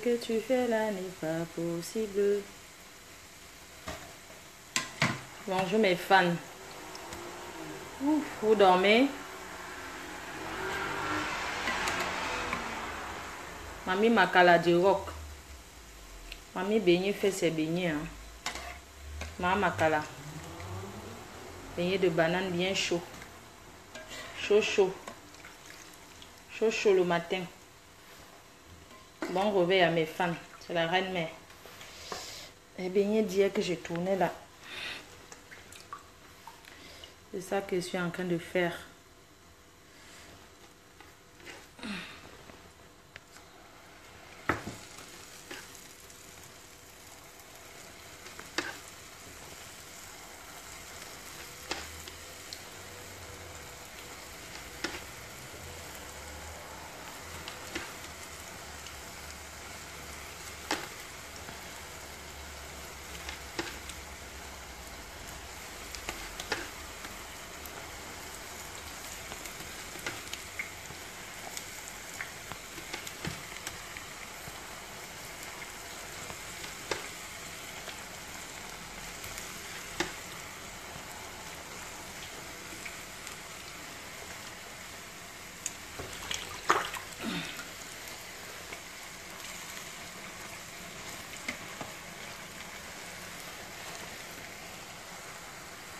que tu fais là n'est pas possible. Bonjour mes fans. Ouf, vous dormez? Mamie Makala du rock. Mamie Beignet fait ses beignets. Hein. Maman Makala. Beignet de banane bien chaud. Chaud, chaud. Chaud, chaud le matin. Bon réveil à mes fans. C'est la reine mère. Les beignets d'hier que j'ai tourné là. C'est ça que je suis en train de faire.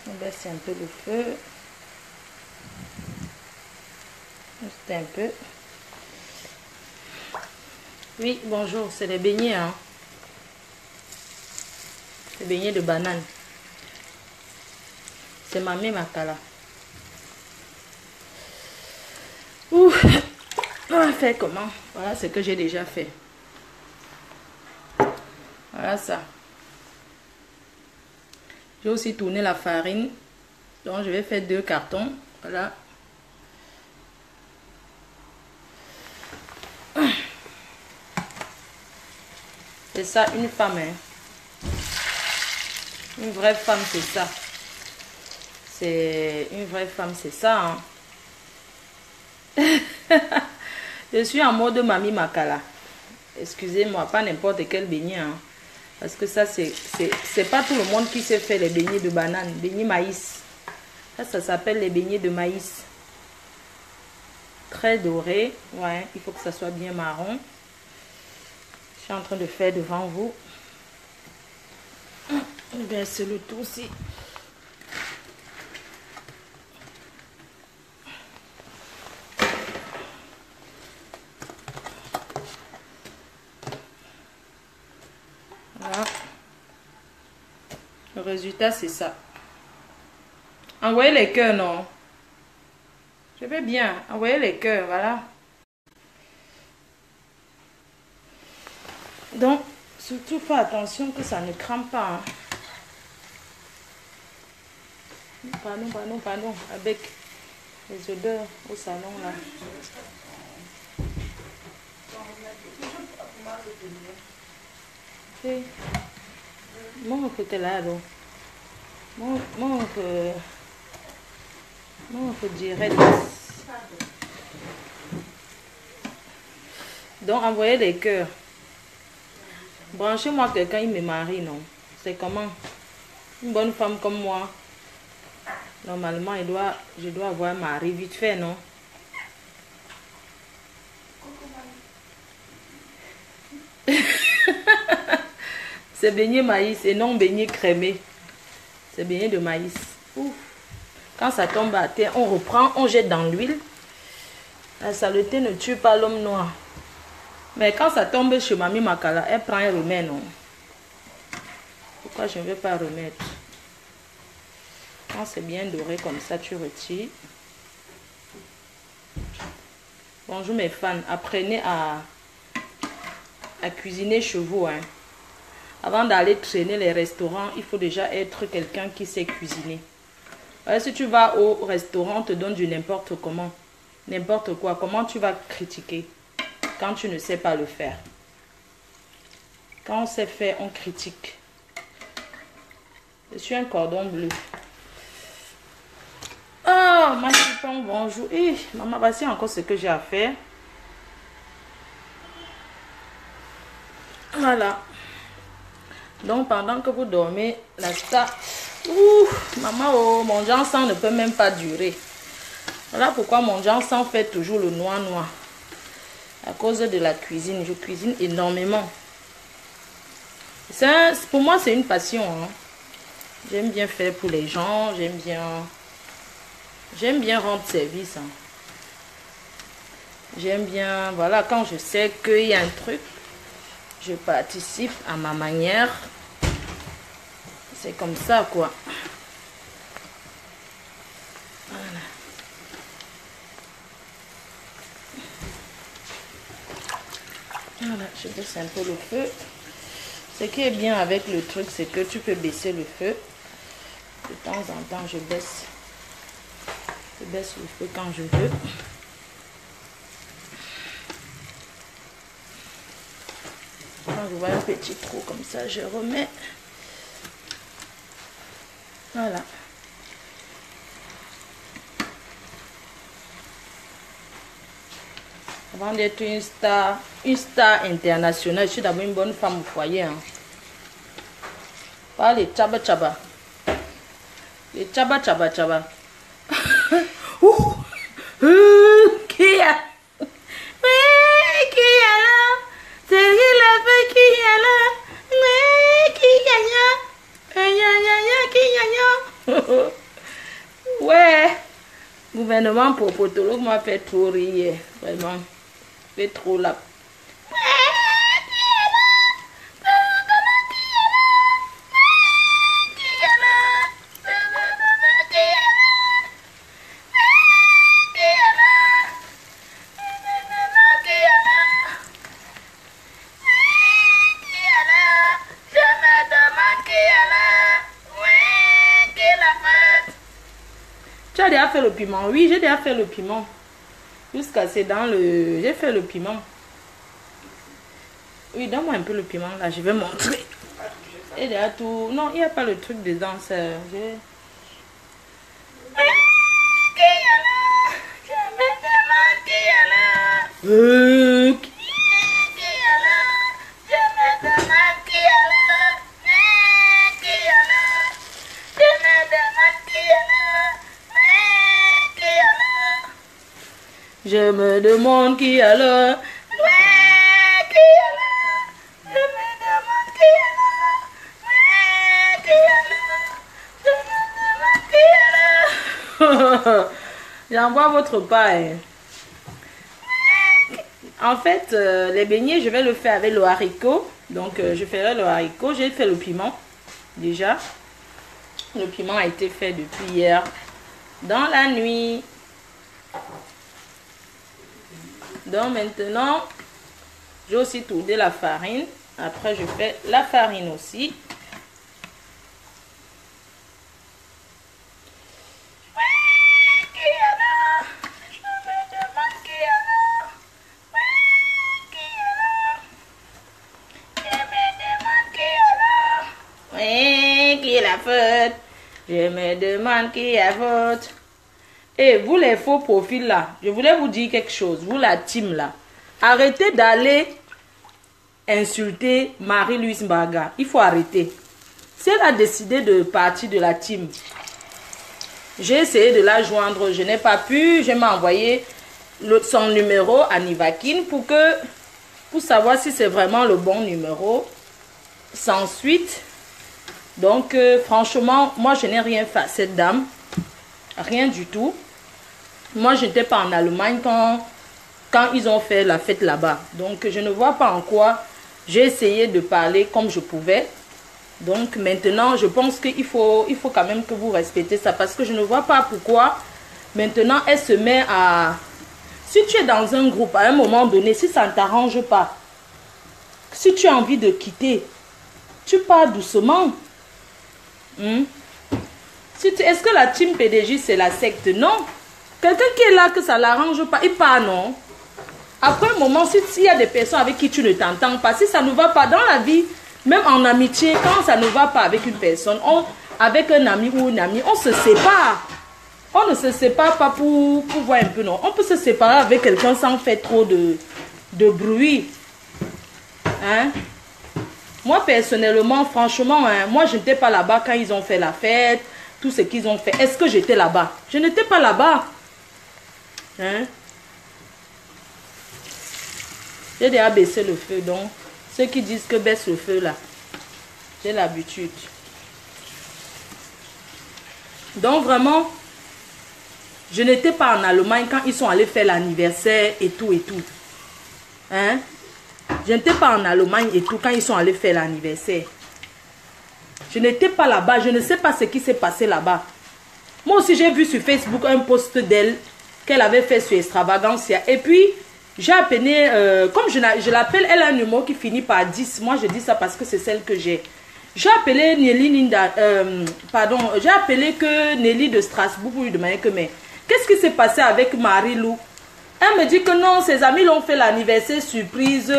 On baisse un peu le feu. Juste un peu. Oui, bonjour, c'est les beignets. Hein. Les beignets de banane. C'est Mamie Makala. Ouh, on va faire comment? Voilà ce que j'ai déjà fait. Voilà ça. J'ai aussi tourné la farine. Donc je vais faire 2 cartons. Voilà. C'est ça une femme. Hein. Une vraie femme, c'est ça. C'est une vraie femme, c'est ça. Hein. Je suis en mode Mamie Makala. Excusez-moi, pas n'importe quel beignet. Hein. Parce que ça, c'est pas tout le monde qui sait faire les beignets de banane. Beignets maïs. Ça s'appelle les beignets de maïs. Très doré. Ouais, il faut que ça soit bien marron. Je suis en train de faire devant vous. Bien, c'est le tout aussi. Voilà. Le résultat, c'est ça. Envoyez les cœurs, non? Je vais bien. Envoyez les cœurs, voilà. Donc, surtout, fais attention que ça ne crame pas. Hein. Pardon. Avec les odeurs au salon, là. Okay. Mon côté là, donc. Mon direct. Donc, envoyez les cœurs. Branchez-moi quelqu'un, il me marie, non? C'est comment? Une bonne femme comme moi. Normalement, je dois avoir un mari vite fait, non? C'est beignet maïs et non beignet crémé. C'est beignet de maïs. Ouf. Quand ça tombe à terre, on reprend, on jette dans l'huile. La saleté ne tue pas l'homme noir. Mais quand ça tombe chez Mamie Makala, elle prend et remet, non? Pourquoi je ne vais pas remettre? Quand c'est bien doré comme ça, tu retires. Bonjour mes fans. Apprenez à cuisiner chez vous. Hein. Avant d'aller traîner les restaurants, il faut déjà être quelqu'un qui sait cuisiner. Alors, si tu vas au restaurant, on te donne du n'importe comment. N'importe quoi. Comment tu vas critiquer quand tu ne sais pas le faire? Quand on sait faire, on critique. Je suis un cordon bleu. Oh, ma chipon, bonjour. Maman, voici encore ce que j'ai à faire. Voilà. Donc pendant que vous dormez, la star... Ouh, maman, oh, mon encens ne peut même pas durer. Voilà pourquoi mon encens fait toujours le noir. À cause de la cuisine. Je cuisine énormément. Pour moi, c'est une passion. Hein. J'aime bien faire pour les gens. J'aime bien rendre service. Hein. J'aime bien, voilà, quand je sais qu'il y a un truc, je participe à ma manière. C'est comme ça, quoi. Voilà. Voilà, je baisse un peu le feu. Ce qui est bien avec le truc, c'est que tu peux baisser le feu. De temps en temps, je baisse le feu quand je veux. Quand je vois un petit trou comme ça, je remets. Voilà. Avant d'être une star internationale, je suis d'abord une bonne femme au foyer. Hein. Pas les tchaba tchaba. Les tchaba tchaba tchaba. Qui a? Qui est là? C'est qui la fait qui est là? Qui gagne? Ouais. Gouvernement Popotolo m'a fait trop rire. Vraiment. Fait trop là. Tu as déjà fait le piment? Oui, j'ai déjà fait le piment. Jusqu'à c'est dans le... J'ai fait le piment. Oui, donne-moi un peu le piment là, je vais montrer. Et déjà tout... Non, il n'y a pas le truc dedans, ça. Je me demande qui est là. Qui est là? Je me demande qui est là. Qui est là? Je me demande qui est là. J'envoie votre paille. En fait, les beignets, je vais le faire avec le haricot. Donc, je ferai le haricot. J'ai fait le piment déjà. Le piment a été fait depuis hier dans la nuit. Donc maintenant, j'ai aussi tourné la farine. Après, je fais la farine aussi. Qui est la faute? Je me demande qui est la faute. Et vous les faux profils là, je voulais vous dire quelque chose. Vous la team là, arrêtez d'aller insulter Marie-Louise Mbaga. Il faut arrêter. Si elle a décidé de partir de la team, j'ai essayé de la joindre, je n'ai pas pu. Je m'ai envoyé son numéro à Nivakin pour savoir si c'est vraiment le bon numéro. Sans suite. Donc franchement, moi je n'ai rien fait à cette dame. Rien du tout. Moi, je n'étais pas en Allemagne quand ils ont fait la fête là-bas. Donc, je ne vois pas en quoi j'ai essayé de parler comme je pouvais. Donc, maintenant, je pense qu'il faut quand même que vous respectez ça. Parce que je ne vois pas pourquoi maintenant, elle se met à... Si tu es dans un groupe, à un moment donné, si ça ne t'arrange pas, si tu as envie de quitter, tu pars doucement. Est-ce que la team PDJ c'est la secte? Non. Quelqu'un qui est là que ça ne l'arrange pas, il part, non. Après un moment, s'il y a des personnes avec qui tu ne t'entends pas, si ça ne va pas dans la vie, même en amitié, quand ça ne va pas avec une personne, avec un ami ou une amie, on se sépare. On ne se sépare pas pour voir un peu, non. On peut se séparer avec quelqu'un sans faire trop de bruit. Hein? Moi, personnellement, franchement, hein, moi, je n'étais pas là-bas quand ils ont fait la fête, tout ce qu'ils ont fait. Est-ce que j'étais là-bas? Je n'étais pas là-bas. Hein? J'ai déjà baissé le feu, donc ceux qui disent que baisse le feu, là, j'ai l'habitude. Donc, vraiment, je n'étais pas en Allemagne quand ils sont allés faire l'anniversaire et tout et tout. Hein? Je n'étais pas en Allemagne et tout quand ils sont allés faire l'anniversaire. Je n'étais pas là-bas. Je ne sais pas ce qui s'est passé là-bas. Moi aussi, j'ai vu sur Facebook un post d'elle qu'elle avait fait sur Extravaganza. Et puis, j'ai appelé, comme je l'appelle, elle a un numéro qui finit par 10. Moi, je dis ça parce que c'est celle que j'ai. J'ai appelé Nelly Linda, j'ai appelé que Nelly de Strasbourg pour lui demander que, mais qu'est-ce qui s'est passé avec Marie-Lou? Elle me dit que non, ses amis l'ont fait l'anniversaire surprise,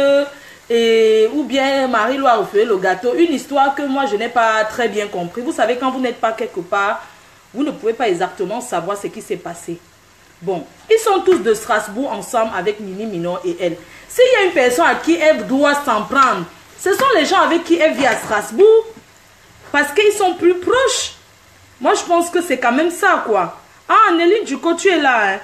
ou bien Marie-Lou a refait le gâteau. Une histoire que moi, je n'ai pas très bien compris. Vous savez, quand vous n'êtes pas quelque part, vous ne pouvez pas exactement savoir ce qui s'est passé. Bon, ils sont tous de Strasbourg ensemble avec Nini Minon et elle. S'il y a une personne à qui elle doit s'en prendre, ce sont les gens avec qui elle vit à Strasbourg. Parce qu'ils sont plus proches. Moi, je pense que c'est quand même ça, quoi. Ah, Nelly Ducot, tu es là, hein?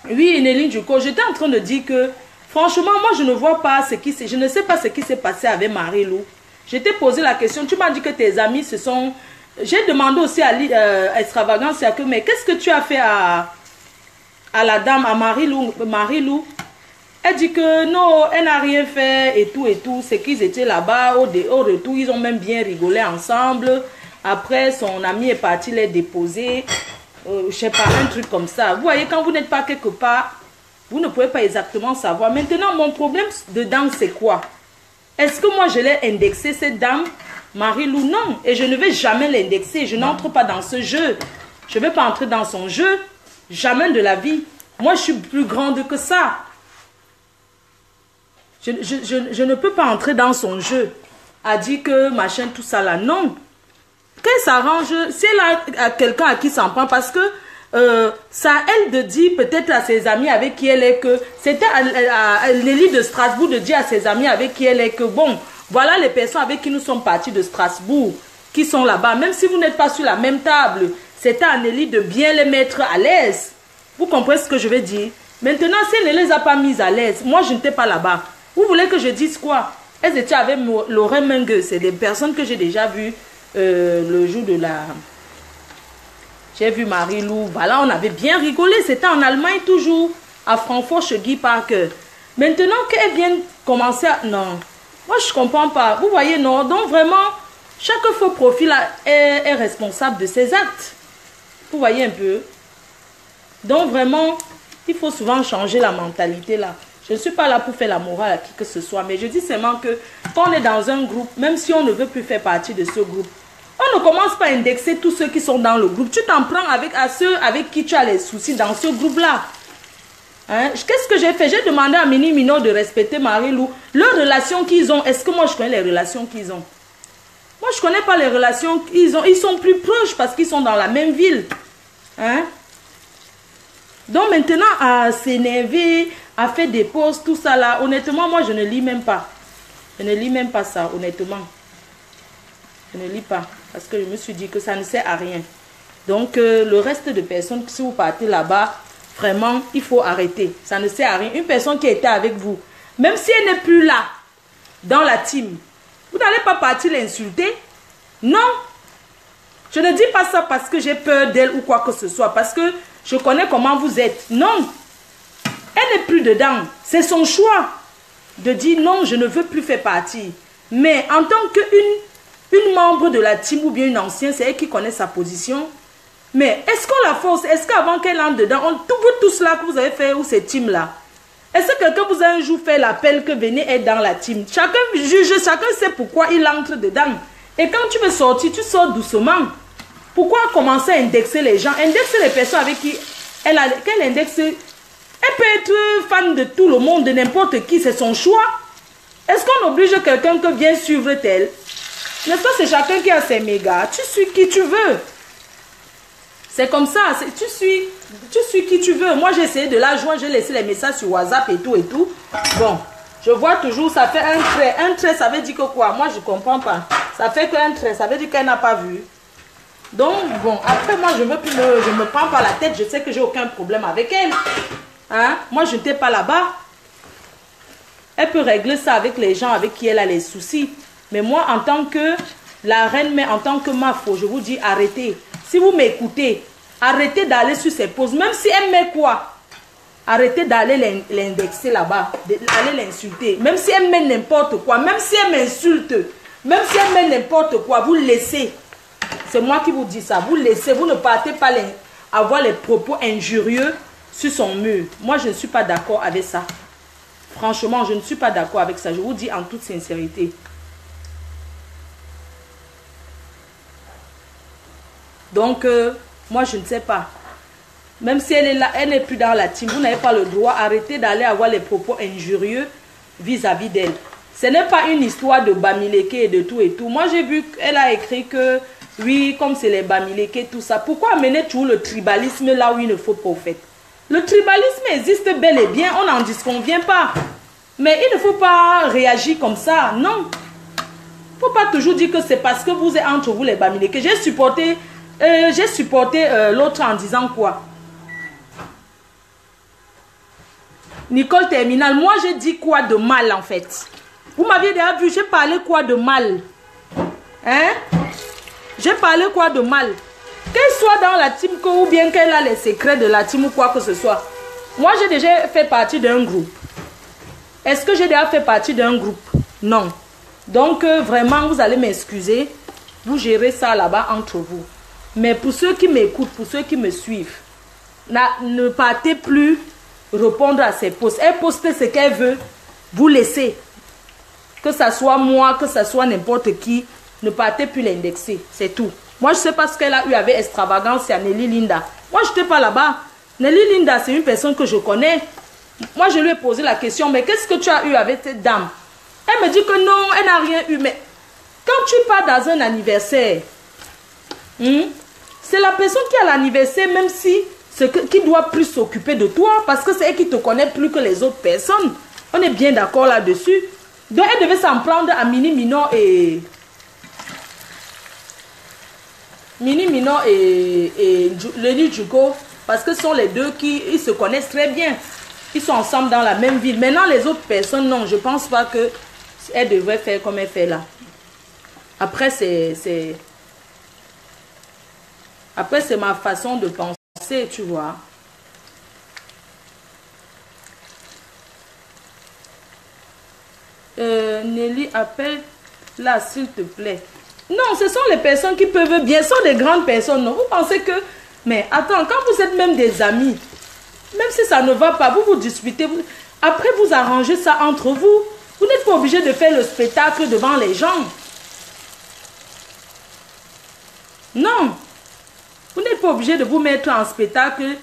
Oui, Nelly Ducot, j'étais en train de dire que, franchement, moi, je ne vois pas ce qui s'est... Je ne sais pas ce qui s'est passé avec Marie-Lou. Je t'ai posé la question. Tu m'as dit que tes amis se sont... J'ai demandé aussi à Extravaganza que, mais qu'est-ce que tu as fait à la dame, à Marie-Lou? Elle dit que non, elle n'a rien fait et tout et tout. C'est qu'ils étaient là-bas, au retour, ils ont même bien rigolé ensemble. Après, son ami est parti les déposer. Je sais pas, un truc comme ça. Vous voyez, quand vous n'êtes pas quelque part, vous ne pouvez pas exactement savoir. Maintenant, mon problème dedans, c'est quoi? Est-ce que moi, je l'ai indexé, cette dame, Marie-Lou? Non. Et je ne vais jamais l'indexer. Je n'entre pas dans ce jeu. Je ne vais pas entrer dans son jeu. Jamais de la vie. Moi, je suis plus grande que ça. Je ne peux pas entrer dans son jeu. A dit que machin, tout ça là. Non. Qu'elle s'arrange, si elle a quelqu'un à qui s'en prend, parce que ça, elle de dire peut-être à ses amis avec qui elle est que, c'était à Nelly de Strasbourg de dire à ses amis avec qui elle est que, bon, voilà les personnes avec qui nous sommes partis de Strasbourg, qui sont là-bas, même si vous n'êtes pas sur la même table, c'était à Nelly de bien les mettre à l'aise. Vous comprenez ce que je veux dire? Maintenant, si elle ne les a pas mises à l'aise, moi je n'étais pas là-bas. Vous voulez que je dise quoi? Elles étaient avec Lorraine Mengue, c'est des personnes que j'ai déjà vues. Le jour de la... J'ai vu Marie-Lou, voilà, on avait bien rigolé, c'était en Allemagne toujours, à Francfort, chez Guy Parker. Maintenant qu'elle vient commencer à... Non, moi je comprends pas, vous voyez, non, donc vraiment, chaque faux profil est responsable de ses actes. Vous voyez un peu. Donc vraiment, il faut souvent changer la mentalité là. Je ne suis pas là pour faire la morale à qui que ce soit, mais je dis seulement que quand on est dans un groupe, même si on ne veut plus faire partie de ce groupe, on ne commence pas à indexer tous ceux qui sont dans le groupe. Tu t'en prends à ceux avec qui tu as les soucis dans ce groupe-là. Hein? Qu'est-ce que j'ai fait? J'ai demandé à Mini Mino de respecter Marie-Lou. Leurs relations qu'ils ont, est-ce que moi je connais les relations qu'ils ont? Moi je ne connais pas les relations qu'ils ont. Ils sont plus proches parce qu'ils sont dans la même ville. Hein? Donc maintenant, à s'énerver, à faire des pauses, tout ça là, honnêtement, moi je ne lis même pas. Je ne lis même pas ça, honnêtement. Je ne lis pas. Parce que je me suis dit que ça ne sert à rien. Donc, le reste de personnes, si vous partez là-bas, vraiment, il faut arrêter. Ça ne sert à rien. Une personne qui était avec vous, même si elle n'est plus là, dans la team, vous n'allez pas partir l'insulter. Non. Je ne dis pas ça parce que j'ai peur d'elle ou quoi que ce soit. Parce que je connais comment vous êtes. Non. Elle n'est plus dedans. C'est son choix de dire non, je ne veux plus faire partie. Mais en tant qu'une membre de la team ou bien une ancienne, c'est elle qui connaît sa position. Mais est-ce qu'on la force? Est-ce qu'avant qu'elle entre dedans, tout cela que vous avez fait ou ces teams-là, est-ce que quelqu'un vous a un jour fait l'appel que venez être dans la team? Chacun juge, chacun sait pourquoi il entre dedans. Et quand tu veux sortir, tu sors doucement. Pourquoi commencer à indexer les gens? Indexer les personnes avec qui qu'elle indexe. Elle peut être fan de tout le monde, de n'importe qui, c'est son choix. Est-ce qu'on oblige quelqu'un que vient suivre tel? N'est-ce pas, c'est chacun qui a ses mégas. Tu suis qui tu veux. C'est comme ça, tu suis qui tu veux. Moi, j'ai essayé de la joindre, j'ai laissé les messages sur WhatsApp et tout et tout. Bon, Je vois toujours, ça fait un trait. Un trait, ça veut dire que quoi? Moi, je ne comprends pas. Ça fait qu'un trait, ça veut dire qu'elle n'a pas vu. Donc, bon, après, moi, je ne me prends pas la tête. Je sais que j'ai aucun problème avec elle. Hein? Moi, je n'étais pas là-bas. Elle peut régler ça avec les gens avec qui elle a les soucis. Mais moi, en tant que la reine, mais en tant que Mafo, je vous dis, arrêtez. Si vous m'écoutez, arrêtez d'aller sur ses pauses. Même si elle met quoi? Arrêtez d'aller l'indexer là-bas, d'aller l'insulter. Même si elle met n'importe quoi, même si elle m'insulte, même si elle met n'importe quoi, vous laissez. C'est moi qui vous dis ça. Vous laissez, vous ne partez pas avoir les propos injurieux sur son mur. Moi, je ne suis pas d'accord avec ça. Franchement, je ne suis pas d'accord avec ça. Je vous dis en toute sincérité. Donc, moi, je ne sais pas. Même si elle est là, elle n'est plus dans la team, vous n'avez pas le droit. Arrêtez d'aller avoir les propos injurieux vis-à-vis d'elle. Ce n'est pas une histoire de Bamileke et de tout et tout. Moi, j'ai vu qu'elle a écrit que, oui, comme c'est les Bamileke, tout ça. Pourquoi amener toujours le tribalisme là où il ne faut pas, au fait? Le tribalisme existe bel et bien, on n'en disconvient pas. Mais il ne faut pas réagir comme ça, non. Il ne faut pas toujours dire que c'est parce que vous êtes entre vous les Bamileke. J'ai supporté l'autre en disant quoi? Nicole Terminal, moi j'ai dit quoi de mal en fait? Vous m'aviez déjà vu, j'ai parlé quoi de mal? Hein? J'ai parlé quoi de mal? Qu'elle soit dans la team ou bien qu'elle a les secrets de la team ou quoi que ce soit. Moi j'ai déjà fait partie d'un groupe. Est-ce que j'ai déjà fait partie d'un groupe? Non. Donc vraiment vous allez m'excuser. Vous gérez ça là-bas entre vous. Mais pour ceux qui m'écoutent, pour ceux qui me suivent, ne partez plus répondre à ses posts. Elle poste ce qu'elle veut, vous laissez. Que ça soit moi, que ça soit n'importe qui, ne partez plus l'indexer. C'est tout. Moi, je ne sais pas ce qu'elle a eu avec Extravagance et Nelly Linda. Moi, je n'étais pas là-bas. Nelly Linda, c'est une personne que je connais. Moi, je lui ai posé la question, mais qu'est-ce que tu as eu avec cette dame? Elle me dit que non, elle n'a rien eu. Mais quand tu pars dans un anniversaire, c'est la personne qui a l'anniversaire, même si qui doit plus s'occuper de toi, parce que c'est elle qui te connaît plus que les autres personnes. On est bien d'accord là-dessus. Donc, elle devait s'en prendre à Mini Mino et Lenny Djugo, parce que ce sont les deux qui ils se connaissent très bien. Ils sont ensemble dans la même ville. Maintenant, les autres personnes, non, je ne pense pas qu'elle devrait faire comme elle fait là. Après, c'est ma façon de penser, tu vois. Nelly, appelle là, s'il te plaît. Non, ce sont les personnes qui peuvent bien, ce sont des grandes personnes. Non? Vous pensez que... Mais attends, quand vous êtes même des amis, même si ça ne va pas, vous disputez. Après, vous arrangez ça entre vous. Vous n'êtes pas obligé de faire le spectacle devant les gens. Non. Vous n'êtes pas obligé de vous mettre en spectacle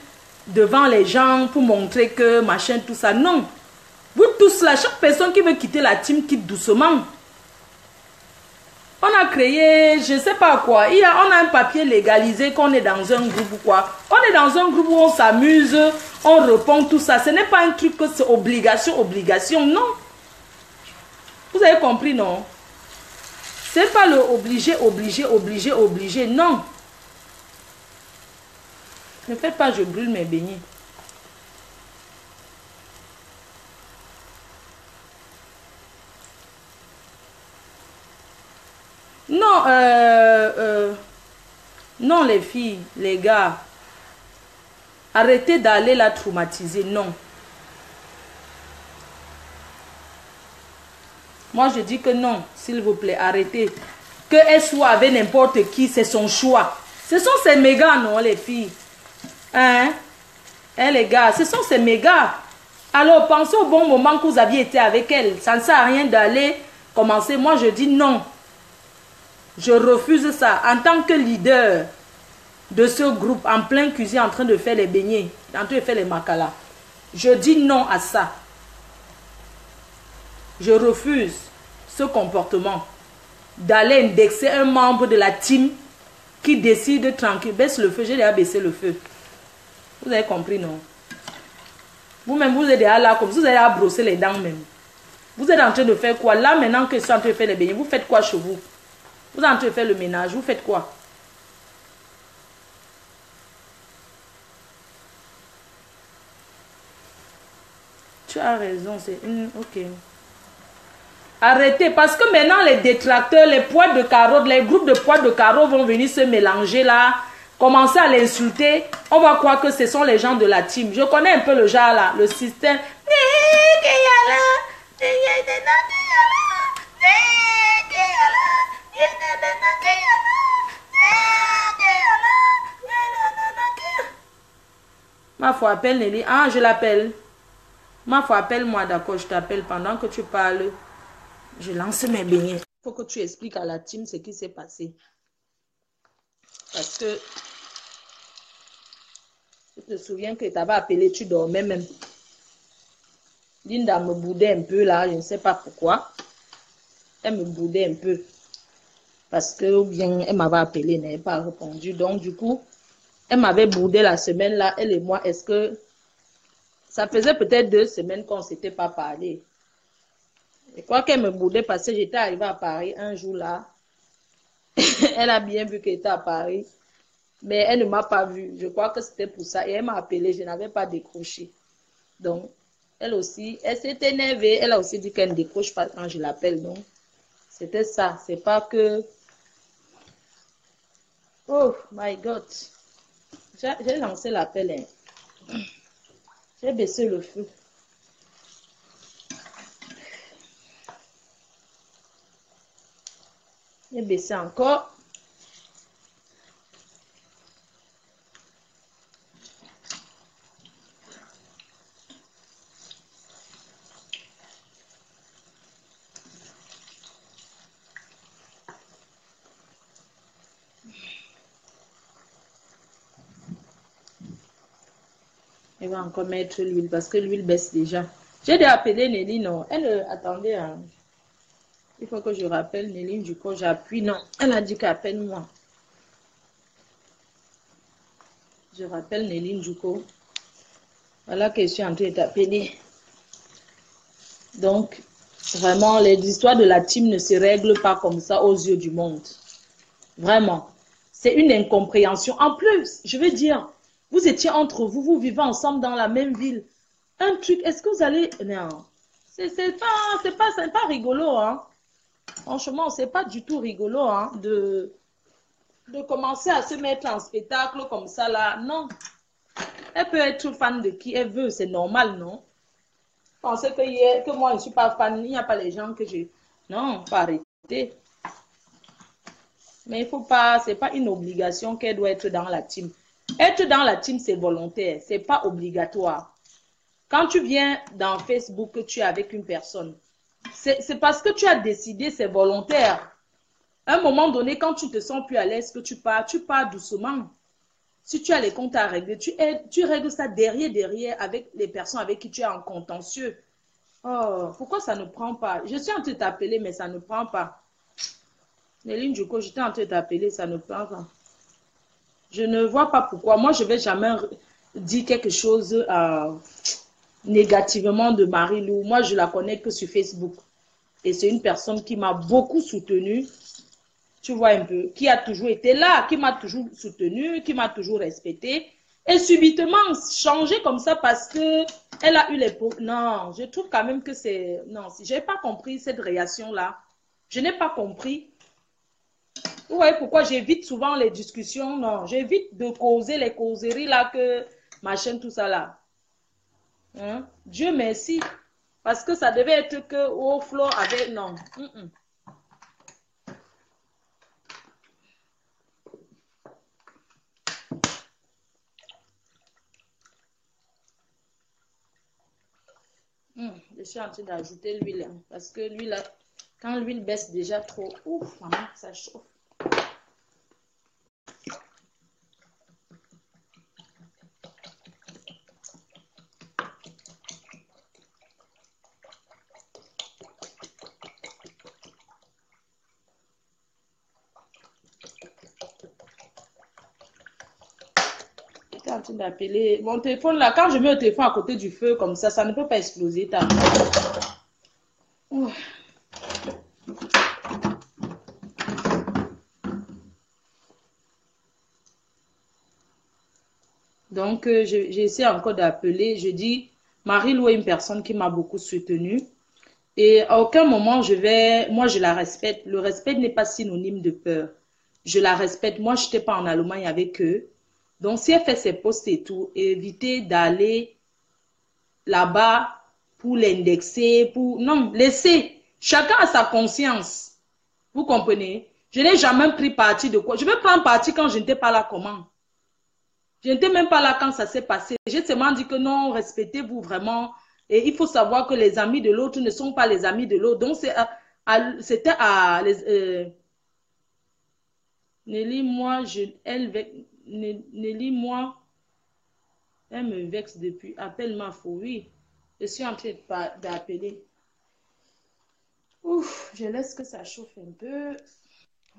devant les gens pour montrer que machin, tout ça. Non. Vous tous là, chaque personne qui veut quitter la team quitte doucement. On a créé, je ne sais pas quoi. On a un papier légalisé qu'on est dans un groupe ou quoi. On est dans un groupe où on s'amuse, on répond tout ça. Ce n'est pas un truc que c'est obligation, non. Vous avez compris, non? C'est pas le obligé, non. Ne faites pas, je brûle mes beignets. Non, non les filles, les gars. Arrêtez d'aller la traumatiser, non. Moi, je dis que non, s'il vous plaît, arrêtez. Qu'elle soit avec n'importe qui, c'est son choix. Ce sont ces mégas, non, les filles. Hein? Hein, les gars, ce sont ces mégas. Alors, pensez au bon moment que vous aviez été avec elle. Ça ne sert à rien d'aller commencer. Moi, je dis non. Je refuse ça. En tant que leader de ce groupe, en plein cuisine, en train de faire les beignets, en train de faire les makala, je dis non à ça. Je refuse ce comportement d'aller indexer un membre de la team qui décide tranquille. Baisse le feu, j'ai déjà baissé le feu. Vous avez compris, non? Vous-même, vous êtes déjà là comme vous allez à brosser les dents même. Vous êtes en train de faire quoi? Là, maintenant que je suis en train de faire les beignets, vous faites quoi chez vous? Vous êtes en train de faire le ménage, vous faites quoi? Tu as raison, c'est... ok. Arrêtez, parce que maintenant les détracteurs, les poids de carottes, les groupes de poids de carottes vont venir se mélanger là, commencer à l'insulter. On va croire que ce sont les gens de la team. Je connais un peu le genre là, le système. Ma foi, appelle Nelly. Ah, je l'appelle. Ma foi, appelle-moi, d'accord, je t'appelle pendant que tu parles. Je lance mes beignets. Il faut que tu expliques à la team ce qui s'est passé. Parce que je te souviens que tu avais appelé, tu dormais même. Linda me boudait un peu là, je ne sais pas pourquoi. Elle me boudait un peu. Parce que, ou bien, elle m'avait appelé, elle n'avait pas répondu. Donc, du coup, elle m'avait boudé la semaine là, elle et moi. Est-ce que ça faisait peut-être 2 semaines qu'on ne s'était pas parlé? Je crois qu'elle me boudait parce que j'étais arrivée à Paris un jour là. Elle a bien vu qu'elle était à Paris. Mais elle ne m'a pas vue. Je crois que c'était pour ça. Et elle m'a appelé, je n'avais pas décroché. Donc, elle aussi, elle s'est énervée. Elle a aussi dit qu'elle ne décroche pas quand je l'appelle. Donc, c'était ça. C'est pas que... Oh my God. J'ai lancé l'appel. Hein. J'ai baissé le feu. J'ai baissé encore. Elle va encore mettre l'huile parce que l'huile baisse déjà. J'ai dû appeler Nelly, non. Elle, attendez, hein. Il faut que je rappelle Nelly, du coup, j'appuie. Non, elle a dit qu'appelle-moi. Je rappelle Nelly, du coup. Voilà que je suis en train de t'appeler. Donc, vraiment, les histoires de la team ne se règlent pas comme ça aux yeux du monde. Vraiment. C'est une incompréhension. En plus, je veux dire, vous étiez entre vous, vous vivez ensemble dans la même ville. Un truc, est-ce que vous allez... Non. C'est pas rigolo, hein. Franchement, c'est pas du tout rigolo, hein, de commencer à se mettre en spectacle comme ça, là. Non. Elle peut être fan de qui elle veut, c'est normal, non? Pensez que moi, je ne suis pas fan, il n'y a pas les gens que j'ai... Non, faut arrêter. Mais il faut pas, c'est pas une obligation qu'elle doit être dans la team. Être dans la team, c'est volontaire, c'est pas obligatoire. Quand tu viens dans Facebook, que tu es avec une personne, c'est parce que tu as décidé, c'est volontaire. À un moment donné, quand tu te sens plus à l'aise, que tu pars doucement. Si tu as les comptes à régler, tu règles ça derrière avec les personnes avec qui tu es en contentieux. Oh, pourquoi ça ne prend pas? Je suis en train de t'appeler, mais ça ne prend pas. Néline Djouko, j'étais en train de t'appeler, ça ne prend pas. Je ne vois pas pourquoi. Moi, je ne vais jamais dire quelque chose négativement de Marie-Lou. Moi, je la connais que sur Facebook. Et c'est une personne qui m'a beaucoup soutenue. Tu vois un peu, qui a toujours été là, qui m'a toujours soutenue, qui m'a toujours respectée. Et subitement changer comme ça parce que elle a eu les... Non, je trouve quand même que c'est... Non, si je n'ai pas compris cette réaction-là, je n'ai pas compris. Vous voyez pourquoi j'évite souvent les discussions? Non, j'évite de causer les causeries là que machin, tout ça là. Hein? Dieu merci. Parce que ça devait être que au flot avec... Non. Je suis en train d'ajouter l'huile. Hein, parce que l'huile, quand l'huile baisse déjà trop, ouf, maman, ça chauffe. J'étais en train d'appeler. Mon téléphone là, quand je mets le téléphone à côté du feu comme ça ne peut pas exploser. Donc, j'essaie encore d'appeler. Je dis, Marie-Lou est une personne qui m'a beaucoup soutenue. Et à aucun moment, moi, je la respecte. Le respect n'est pas synonyme de peur. Je la respecte. Moi, je n'étais pas en Allemagne avec eux. Donc, si elle fait ses posts et tout, évitez d'aller là-bas pour l'indexer, Non, laissez. Chacun a sa conscience. Vous comprenez? Je n'ai jamais pris parti de quoi. Je vais prendre parti quand je n'étais pas là comment? Je n'étais même pas là quand ça s'est passé. J'ai seulement dit que non, respectez-vous vraiment. Et il faut savoir que les amis de l'autre ne sont pas les amis de l'autre. Donc, c'était à... Nelly, moi, Nelly, moi, elle me vexe depuis. Appelle ma fou, oui. Je suis en train d'appeler. Ouf, je laisse que ça chauffe un peu.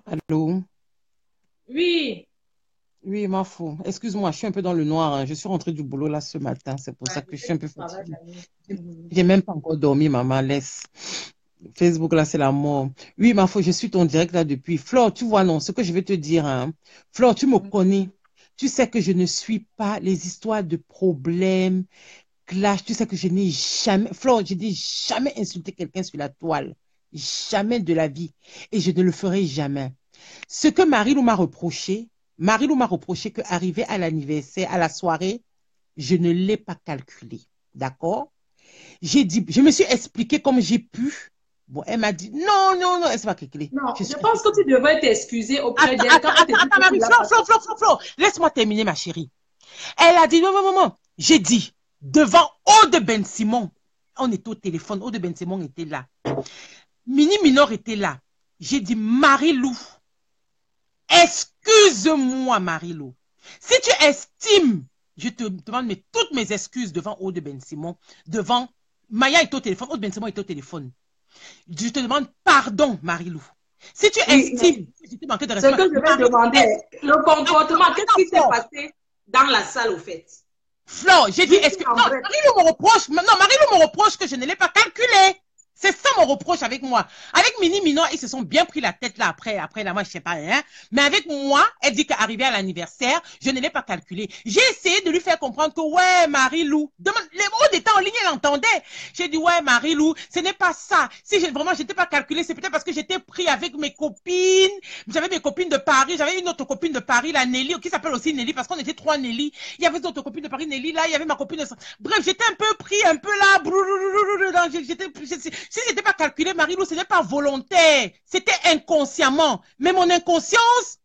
Allô? Oui. Oui, ma fou. Excuse-moi, je suis un peu dans le noir, hein. Je suis rentrée du boulot là ce matin. C'est pour ça Ouais, que je je suis sais un que peu tu travailles fatiguée. la nuit. J'ai même pas encore dormi, maman. Laisse. Facebook là, c'est la mort. Oui, ma fou, je suis ton direct là depuis. Flore, tu vois, non, ce que je vais te dire, hein. Flore, tu me connais. Tu sais que je ne suis pas les histoires de problèmes, clash. Tu sais que je n'ai jamais, Flore, je n'ai jamais insulté quelqu'un sur la toile. Jamais de la vie. Et je ne le ferai jamais. Ce que Marie-Lou m'a reproché qu'arrivé à l'anniversaire, à la soirée, je ne l'ai pas calculé. D'accord? J'ai dit, je me suis expliqué comme j'ai pu. Bon, elle m'a dit, non, non, non, elle s'est pas calculée. Non, Je je suis pense restée. que tu devrais t'excuser auprès Attends, d'elle quand attends, elle te attends, dit attends, que tu Marie, l'as Flo, pas Flo, fait. Flo, Flo, Flo. Laisse-moi terminer, ma chérie. Elle a dit, non, non, non, non. J'ai dit, devant Aude Ben Simon, on était au téléphone, Aude Ben Simon était là. Mini Minor était là. J'ai dit, Marie-Lou, excuse-moi, Marie-Lou. Si tu estimes, je te demande toutes mes excuses devant Aude Ben Simon, devant Maya est au téléphone, Aude Ben Simon est au téléphone. Je te demande pardon, Marie-Lou. Si tu Oui, estimes que j'ai manqué de ce respect, que je vais Marie-Lou, demander, le comportement, qu'est-ce qui s'est Flo, passé dans la salle au fait? Flo, j'ai dit, Juste est-ce que. en Non, bref. Marie-Lou me reproche que je ne l'ai pas calculé. C'est ça mon reproche avec moi. Avec Mini Minor, ils se sont bien pris la tête là après là, moi je sais pas, hein. Mais avec moi, elle dit qu'arrivé à l'anniversaire, je ne l'ai pas calculé. J'ai essayé de lui faire comprendre que ouais, Marie-Lou, les mots d'état en ligne, elle entendait. J'ai dit ouais, Marie-Lou, ce n'est pas ça. Si vraiment j'étais pas calculé, c'est peut-être parce que j'étais pris avec mes copines. J'avais mes copines de Paris, j'avais une autre copine de Paris, la Nelly, qui s'appelle aussi Nelly, parce qu'on était trois Nelly. Il y avait d'autres copines de Paris, Nelly, là, il y avait ma copine de... Bref, j'étais un peu pris, un peu là. Si c'était pas calculé, Marie-Lou, ce n'est pas volontaire. C'était inconsciemment. Mais mon inconscience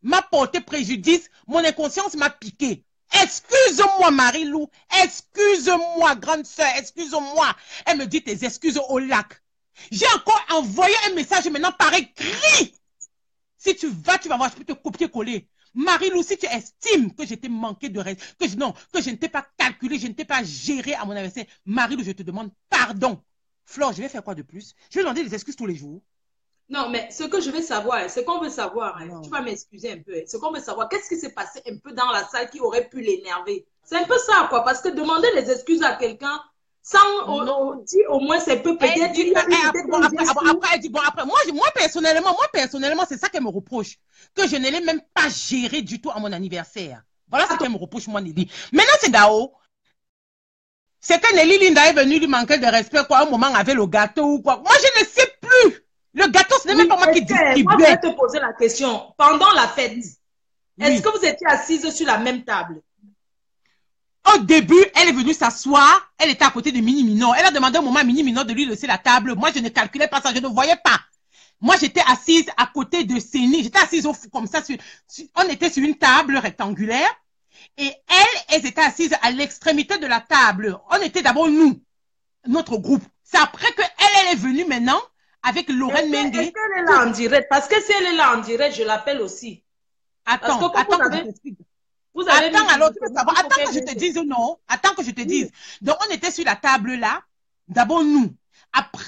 m'a porté préjudice. Mon inconscience m'a piqué. Excuse-moi, Marie-Lou. Excuse-moi, grande sœur. Excuse-moi. Elle me dit tes excuses au lac. J'ai encore envoyé un message maintenant par écrit. Si tu vas voir, je peux te copier-coller. Marie-Lou, si tu estimes que j'étais manqué de respect, que je ne t'ai pas calculé, je ne t'ai pas géré à mon anniversaire, Marie-Lou, je te demande pardon. Flore, je vais faire quoi de plus? Je vais demander des excuses tous les jours. Non, mais ce que je veux savoir, ce qu'on veut savoir, tu Non. vas m'excuser un peu, ce qu'on veut savoir, qu'est-ce qui s'est passé un peu dans la salle qui aurait pu l'énerver? C'est un peu ça, quoi, parce que demander des excuses à quelqu'un sans Non. dire au moins c'est peu, Elle peut-être dit, il y a eu peut-être un geste. après, elle dit, bon, après, moi, personnellement, c'est ça qu'elle me reproche. Que je ne l'ai même pas géré du tout à mon anniversaire. Voilà ce qu'elle me reproche, moi, Nelly. Maintenant, c'est Dao. C'est que Nelly Linda est venue lui manquer de respect, quoi, un moment avec le gâteau ou quoi. Moi, je ne sais plus. Le gâteau, ce n'est même Oui, pas moi qui moi je vais distribuais. te poser la question. Pendant la fête, est-ce Oui. que vous étiez assises sur la même table? Au début, elle est venue s'asseoir. Elle était à côté de Mini Minor. Elle a demandé au moment à Mini Minor de lui laisser la table. Moi, je ne calculais pas ça. Je ne voyais pas. Moi, j'étais assise à côté de Séni. J'étais assise comme ça. On était sur une table rectangulaire. Et elles étaient assises à l'extrémité de la table. On était d'abord nous, notre groupe. C'est après que elle est venue maintenant avec Lorraine Mengue. Est-ce qu'elle est là en direct? Parce que si elle est là en direct, je l'appelle aussi. Parce que Attends que je t'explique. vous avez mis Alors, sur tu le veux savoir. Attends que je te dise non. Attends que je te dise. Donc, on était sur la table là. D'abord, nous.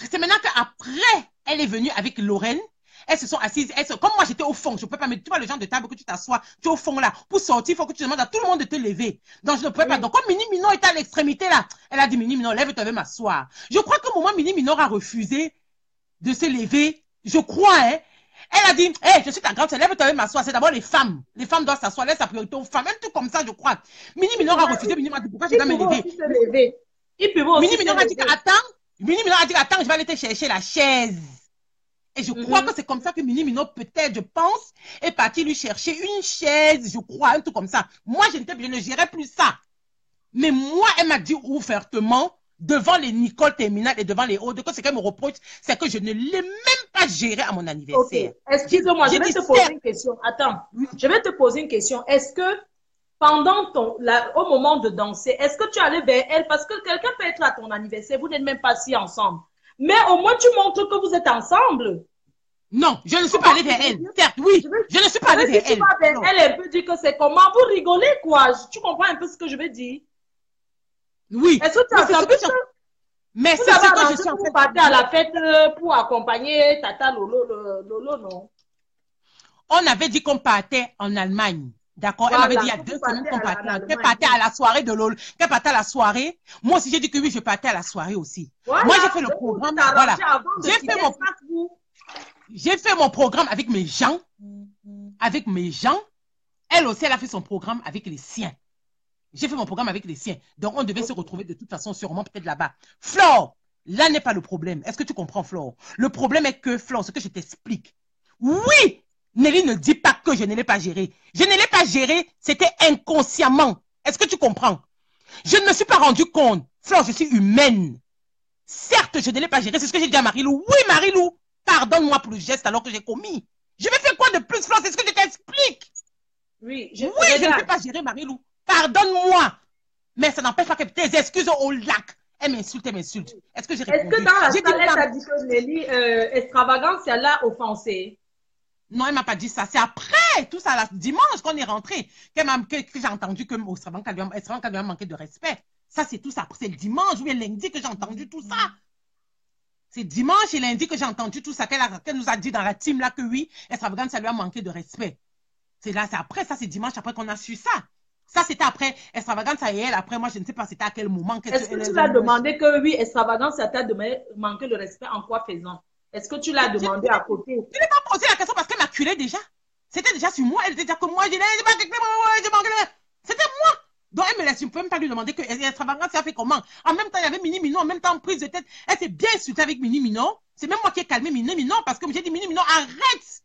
C'est maintenant qu'après, elle est venue avec Lorraine. Elles se sont assises. Comme moi, j'étais au fond. Je ne peux pas mettre. Tu vois le genre de table que tu t'assois. Tu es au fond là. Pour sortir, il faut que tu demandes à tout le monde de te lever. Donc, je ne pouvais pas. Donc, comme Mini Minor était à l'extrémité là, elle a dit Mini Minor, lève-toi, je vais m'asseoir. Je crois qu'au moment Mini Minor a refusé de se lever, je crois, hein, Elle a dit, hey, je suis ta grande sœur, lève-toi et m'asseoir. C'est d'abord les femmes. Les femmes doivent s'asseoir, laisse sa priorité aux femmes. Un truc comme ça, je crois. Mini Minon a refusé. Mini Minon a dit, pourquoi je dois me lever? Ils peuvent aussi Mini se Minon a dit, lever. attends. Mini Minon a dit, attends, je vais aller te chercher la chaise. Et je crois que c'est comme ça que Mini Minon, peut-être, je pense, est parti lui chercher une chaise, je crois, un truc comme ça. Moi, je ne gérais plus ça. Mais moi, elle m'a dit ouvertement, devant les Nicole Terminal et devant les autres, que ce qu'elle me reproche, c'est que je ne l'ai même pas géré à mon anniversaire. Ok, excuse-moi, je vais te poser une question. Attends, je vais te poser une question. Est-ce que pendant au moment de danser, est-ce que tu allais vers elle? Parce que quelqu'un peut être à ton anniversaire, vous n'êtes même pas si ensemble. Mais au moins, tu montres que vous êtes ensemble. Non, je ne suis pas allée vers elle. Certes, oui, je ne suis pas allée vers elle. Elle peut dire que c'est comment vous rigolez, quoi. Tu comprends un peu ce que je veux dire? Oui. Est-ce que tu as entendu ça? Mais c'est ce que je suis en train de dire. Partir à la fête pour accompagner Tata Lolo, non? On avait dit qu'on partait en Allemagne. D'accord, voilà, elle m'avait dit il y a 2 semaines qu'on partait, qu'elle partait à la soirée de Lolo, qu'elle partait à la soirée. Moi aussi, j'ai dit que oui, je partais à la soirée aussi. Voilà, moi, j'ai fait le programme. Voilà. J'ai fait mon programme avec mes gens. Avec mes gens. Elle aussi, elle a fait son programme avec les siens. J'ai fait mon programme avec les siens. Donc, on devait se retrouver de toute façon, sûrement peut-être là-bas. Flore, là n'est pas le problème. Est-ce que tu comprends, Flore? Le problème est que, Flore, ce que je t'explique. Oui! Nelly ne dit pas que je ne l'ai pas géré. Je ne l'ai pas géré, c'était inconsciemment. Est-ce que tu comprends? Je ne me suis pas rendu compte. Flore, je suis humaine. Certes, je ne l'ai pas géré, c'est ce que j'ai dit à Marie-Lou. Oui, Marie-Lou, pardonne-moi pour le geste alors que j'ai commis. Je vais faire quoi de plus, Flore? C'est ce que je t'explique. Oui, je ne peux pas gérer, Marie-Lou. Pardonne-moi. Mais ça n'empêche pas que tes excuses au lac. Elle m'insulte, elle m'insulte. Est-ce que j'ai répondu? Est-ce que dans la salle, elle t'a dit que Nelly, extravagance, elle l'a offensée? Non, elle m'a pas dit ça. C'est après, tout ça, dimanche qu'on est rentré, que j'ai entendu que Extravagance lui a manqué de respect. Ça, c'est tout ça. C'est le dimanche ou lundi que j'ai entendu tout ça. C'est dimanche et lundi que j'ai entendu tout ça, qu'elle nous a dit dans la team là que oui, Extravagance, ça lui a manqué de respect. C'est là, c'est après, ça, c'est dimanche après qu'on a su ça. Ça, c'était après Extravagance et elle. Après, moi, je ne sais pas c'était à quel moment. Est-ce que tu l'as demandé que oui, Extravagance, ça t'a manqué le respect en quoi faisant? Est-ce que tu l'as demandé à côté? Je n'ai pas posé la question parce qu'elle m'acculait déjà. C'était déjà sur moi. Elle disait déjà que moi, c'était moi. Donc, elle me laisse. Je ne peux même pas lui demander que Extravagance, ça a fait comment? En même temps, il y avait Mini Minon. En même temps, prise de tête. Elle s'est bien insultée avec Mini Minon. C'est même moi qui ai calmé Mini Minon parce que j'ai dit Mini Minon, arrête.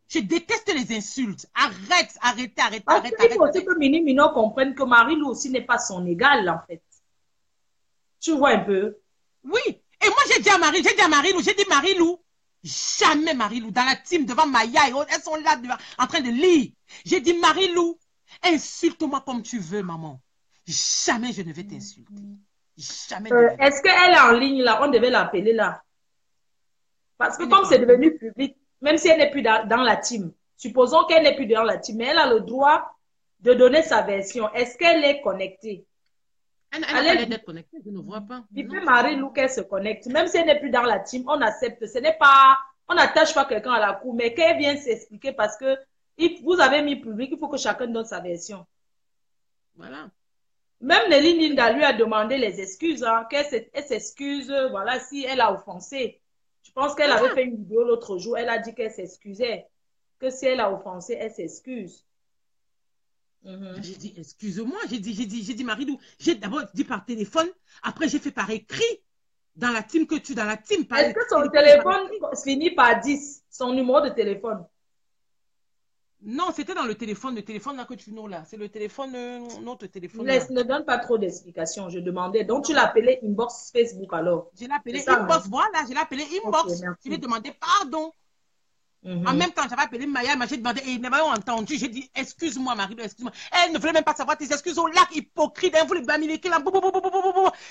Je déteste les insultes. Arrête. Il faut aussi que Mini Minon comprenne que Marie-Lou aussi n'est pas son égal, en fait. Tu vois un peu? Oui. Et moi, j'ai dit à Marie-Lou, jamais Marie-Lou, dans la team, devant Maya et autres, elles sont là en train de lire. J'ai dit, Marie-Lou, insulte-moi comme tu veux, maman. Jamais je ne vais t'insulter. Jamais. Est-ce qu'elle est en ligne là? On devait l'appeler là. Parce que comme c'est devenu public, même si elle n'est plus dans la team, supposons qu'elle n'est plus dans la team, mais elle a le droit de donner sa version. Est-ce qu'elle est connectée? Elle a l'air d'être connectée, je ne vois pas. Il peut Marie-Lou qu'elle se connecte. Même si elle n'est plus dans la team, on accepte. Ce n'est pas, on n'attache pas quelqu'un à la cour, mais qu'elle vienne s'expliquer parce que vous avez mis public, il faut que chacun donne sa version. Voilà. Même Nelly Linda lui a demandé les excuses, hein, qu'elle s'excuse, voilà, si elle a offensé. Je pense qu'elle avait fait une vidéo l'autre jour, elle a dit qu'elle s'excusait. Que si elle a offensé, elle s'excuse. J'ai dit, excuse-moi, j'ai dit, Marie-Lou, j'ai d'abord dit par téléphone, après j'ai fait par écrit, dans la team. Est-ce que son téléphone finit par 10, son numéro de téléphone? Non, c'était dans le téléphone là que tu nous là. C'est le téléphone, notre téléphone. Ne donne pas trop d'explications, je demandais. Donc tu l'appelais inbox Facebook alors? Je l'appelais inbox, voilà, je l'appelais inbox. Okay, je lui ai demandé pardon. En même temps, j'avais appelé Maya, j'ai demandé, et ils n'avaient pas entendu. J'ai dit, excuse-moi, Marie-Lou, excuse-moi. Elle ne voulait même pas savoir tes excuses au lac, hypocrite, elle voulait bamilquer là.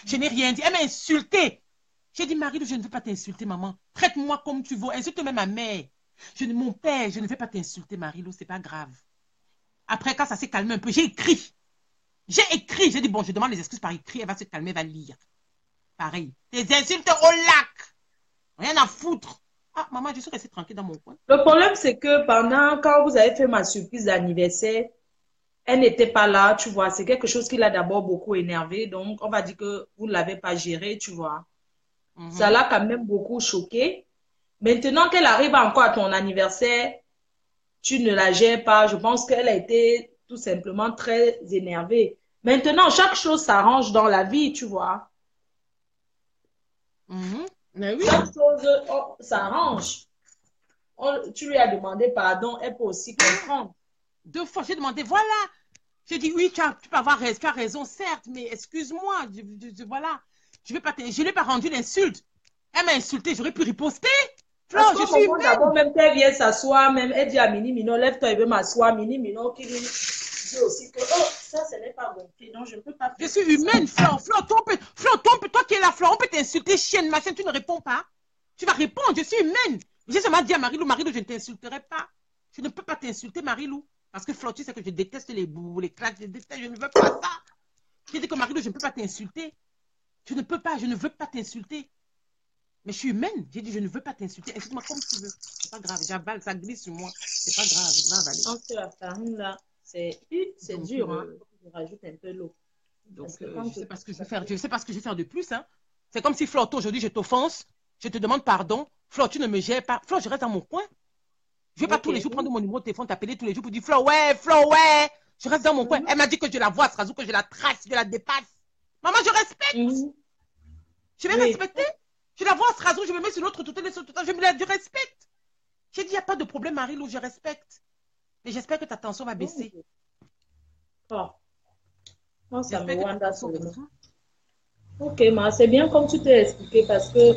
Je n'ai rien dit. Elle m'a insulté. J'ai dit, Marie-Lou, je ne veux pas t'insulter, maman. Traite-moi comme tu veux. Insulte même ma mère. Mon père, je ne vais pas t'insulter, Marie-Lou, c'est pas grave. Après, quand ça s'est calmé un peu, j'ai écrit. J'ai dit, bon, je demande les excuses par écrit, elle va se calmer, elle va lire. Pareil. Tes insultes au lac. Rien à foutre. Ah, maman, je suis restée tranquille dans mon coin. Le problème, c'est que quand vous avez fait ma surprise d'anniversaire, elle n'était pas là, tu vois. C'est quelque chose qui l'a d'abord beaucoup énervé. Donc, on va dire que vous ne l'avez pas géré, tu vois. Ça l'a quand même beaucoup choqué. Maintenant qu'elle arrive encore à ton anniversaire, tu ne la gères pas. Je pense qu'elle a été tout simplement très énervée. Maintenant, chaque chose s'arrange dans la vie, tu vois. Mais oui. Chaque chose s'arrange. Tu lui as demandé pardon, elle peut aussi comprendre. 2 fois, j'ai demandé, voilà. J'ai dit, oui, tu peux avoir tu as raison, certes, mais excuse-moi, voilà. Je ne lui ai pas rendu l'insulte. Elle m'a insulté, j'aurais pu riposter. Flo, Parce je qu'au suis moment d'abord, humaine. même qu'elle vient s'asseoir, même elle dit à Mini Mino, lève-toi, il veut m'asseoir. Mini Mino qui lui dit aussi que, oh, ça, ce n'est pas bon. Non, je ne peux pas Je faire suis comme ça. humaine, toi qui es là, Flo, on peut t'insulter, chienne, machin, tu ne réponds pas. Tu vas répondre, je suis humaine. J'ai seulement dit à Marilou, Marilou, je ne t'insulterai pas. Je ne peux pas t'insulter, Marilou. Parce que Flo, tu sais que je déteste les bouts, les claques, je ne veux pas ça. J'ai dit que Marilou, je ne peux pas t'insulter. Je ne peux pas, je ne veux pas t'insulter. Mais je suis humaine. J'ai dit, je ne veux pas t'insulter. Insulte-moi comme tu veux. C'est pas grave, j'avale, ça glisse sur moi. C'est pas grave, je vais avaler. Entre la farine, là, c'est Donc, dur, hein. Je rajoute un peu l'eau. Parce que quand je sais pas ce que je vais faire. Je sais pas ce que je vais faire de plus. Hein. C'est comme si Flo, aujourd'hui, je t'offense. Je te demande pardon. Flo, tu ne me gères pas. Flo, je reste dans mon coin. Je vais pas tous les ok. jours prendre mon numéro de téléphone, t'appeler tous les jours pour dire Flo, ouais. Je reste dans mon coin. Mhm. Elle m'a dit que je la vois à Strasbourg, que je la trace, je la dépasse. Maman, je respecte. Mhm. Je vais Oui. respecter. Je la vois à Strasbourg, je me mets sur l'autre tout le temps. Je respecte. J'ai dit, il n'y a pas de problème, Marie-Lou, je respecte. Mais j'espère que ta tension va baisser. Oh, moi, ça me J'espère que ta wanda tension seulement. baissera. Ok, ma, c'est bien comme tu t'es expliqué parce que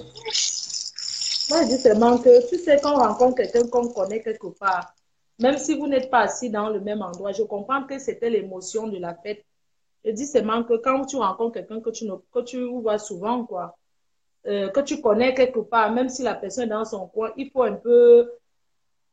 moi, je dis seulement que tu sais, quand on rencontre quelqu'un qu'on connaît quelque part, même si vous n'êtes pas assis dans le même endroit, je comprends que c'était l'émotion de la fête. Je dis seulement que quand tu rencontres quelqu'un que tu vois souvent, quoi, que tu connais quelque part, même si la personne est dans son coin, il faut un peu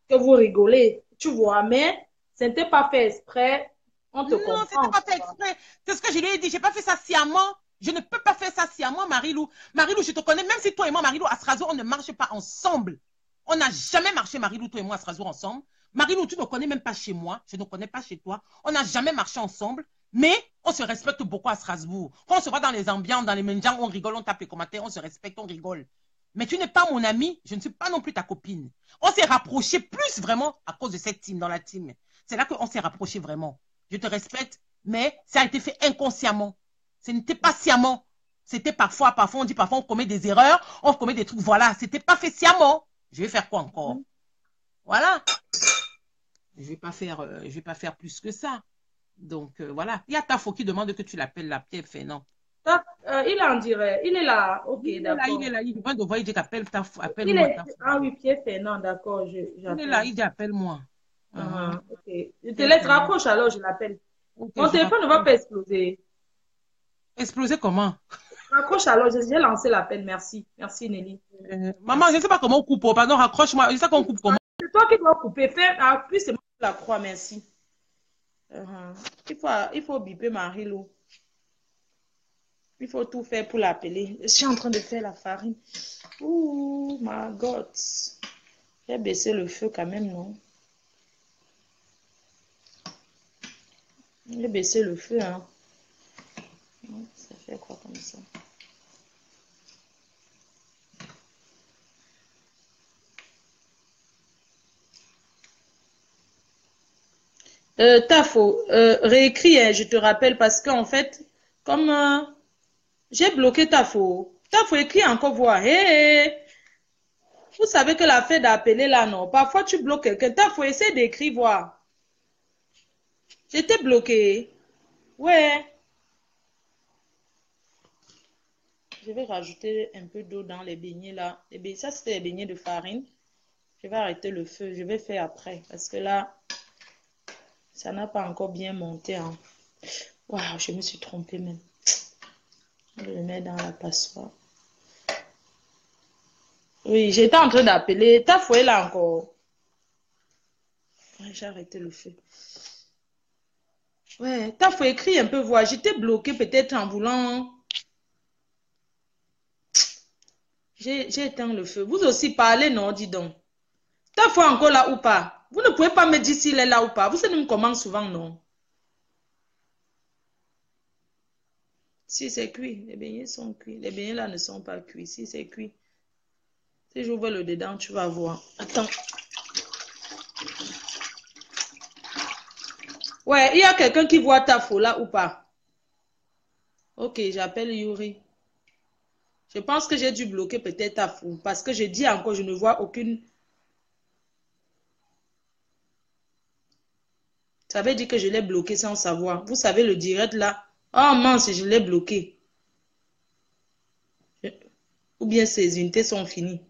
que vous rigolez, tu vois, mais ce n'était pas fait exprès, on te Non, c'était comprend, pas tu fait vois. exprès. C'est ce que je lui ai dit. J'ai pas fait ça sciemment. Je ne peux pas faire ça sciemment, Marilou. Marilou, je te connais. Même si toi et moi, Marilou, à Strasbourg, on ne marche pas ensemble. On n'a jamais marché, Marilou, toi et moi, à Strasbourg, ensemble. Marilou, tu ne connais même pas chez moi. Je ne connais pas chez toi. On n'a jamais marché ensemble. Mais on se respecte beaucoup à Strasbourg. Quand on se voit dans les ambiances, dans les mendiants, on rigole, on tape les commentaires, on se respecte, on rigole. Mais tu n'es pas mon ami. Je ne suis pas non plus ta copine. On s'est rapprochés plus vraiment à cause de cette team, dans la team. C'est là qu'on s'est rapprochés vraiment. Je te respecte, mais ça a été fait inconsciemment. Ce n'était pas sciemment. C'était parfois, on dit parfois on commet des erreurs, on commet des trucs. Voilà, c'était pas fait sciemment. Je vais faire quoi encore? Voilà. Je vais pas faire plus que ça. Donc voilà. Il y a Tafo qui demande que tu l'appelles la Pierre Fernand. Il est en direct, il est là, ok, Il est là, il est d'accord. là. Il vient de voir, il dit qu'appelle Tafo, Il appelle-moi est, Tafo. ah oui, Pierre Fernand, d'accord, Il est là, j'appelle. il dit appelle-moi. Ok, je te Pierre laisse, Fernand. raccroche alors, je l'appelle. Ok, Mon je téléphone ne va raccroche. pas exploser. Exploser comment? Raccroche alors, j'ai lancé l'appel, merci. Merci Nelly, Maman, je ne merci. sais pas comment on coupe. Oh, pardon, raccroche-moi. Je sais qu'on coupe comment. C'est toi qui dois couper, fais, appuie c'est moi qui la croix, merci. Il faut biper Marie-Lou. Il faut tout faire pour l'appeler. Je suis en train de faire la farine. Ouh, my God. J'ai baissé le feu quand même, non? J'ai baissé le feu, hein. Ça fait quoi comme ça? Tafo, réécris, hein, je te rappelle, parce qu'en fait, comme j'ai bloqué Tafo, Tafo écrit encore voir. Hey, vous savez que la fait d'appeler là, non? Parfois, tu bloques quelqu'un. Tafo, essaie d'écrire voir. J'étais bloqué. Ouais. Je vais rajouter un peu d'eau dans les beignets là. Les beignets, ça, c'était les beignets de farine. Je vais arrêter le feu. Je vais faire après. Parce que là, ça n'a pas encore bien monté. Hein. Waouh, je me suis trompée même. Je vais le mettre dans la passoire. Oui, j'étais en train d'appeler. Ta fouet là encore. Ouais, j'ai arrêté le feu. Ouais, ta fouet écrit un peu voir. J'étais bloquée peut-être en voulant. J'ai éteint le feu. Vous aussi parlez, non, dis donc. Ta fouet encore là ou pas? Vous ne pouvez pas me dire s'il est là ou pas. Vous savez, me commande souvent, non? Si c'est cuit, les beignets sont cuits. Les beignets là ne sont pas cuits. Si c'est cuit. Si j'ouvre le dedans, tu vas voir. Attends. Ouais, il y a quelqu'un qui voit ta faux là ou pas? Ok, j'appelle Yuri. Je pense que j'ai dû bloquer peut-être ta faux parce que je dis encore, je ne vois aucune. Ça veut dire que je l'ai bloqué sans savoir. Vous savez, le direct là. Oh mince, je l'ai bloqué. Ou bien ces unités sont finies.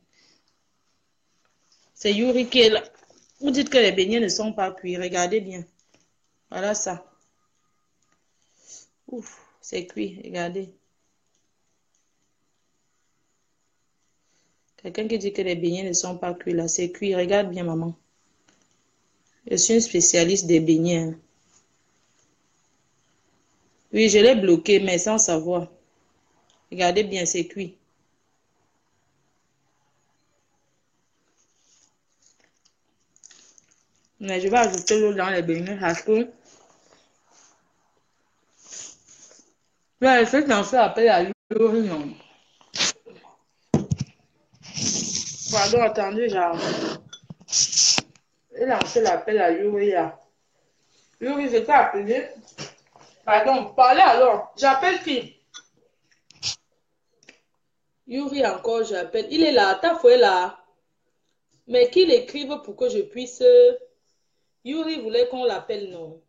C'est Yuri qui est là. Vous dites que les beignets ne sont pas cuits. Regardez bien. Voilà ça. Ouf, c'est cuit. Regardez. Quelqu'un qui dit que les beignets ne sont pas cuits là. C'est cuit. Regarde bien, maman. Je suis une spécialiste des beignets, hein. Oui, je l'ai bloqué, mais sans savoir. Regardez bien, c'est cuit. Mais je vais ajouter l'eau dans les beignets parce que là, cette lancée appelle à Yuri, non. Pardon, attendez, j'ai lancé l'appel à Yuri là. Yuri, je t'ai appelé. Pardon, parlez alors. J'appelle qui? Yuri encore, j'appelle. Il est là, ta foi est là. Mais qu'il écrive pour que je puisse. Yuri voulait qu'on l'appelle, non.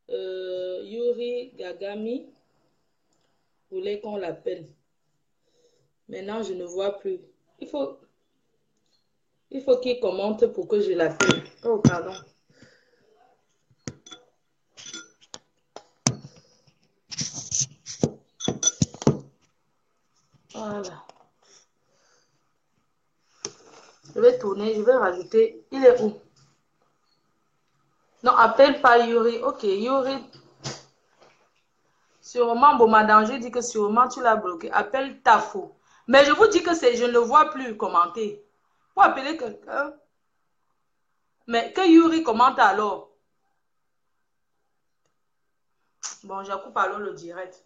Yuri Gagami voulait qu'on l'appelle. Maintenant, je ne vois plus. Il faut, il faut qu'il commente pour que je l'appelle. Oh, pardon. Voilà. Je vais tourner, je vais rajouter. Il est où? Non, appelle pas Yuri. Ok, Yuri. Sûrement, bon, ma danger dit que sûrement tu l'as bloqué. Appelle Tafo. Mais je vous dis que je ne le vois plus commenter. Pour appeler quelqu'un. Mais que Yuri commente alors. Bon, je coupe alors le direct.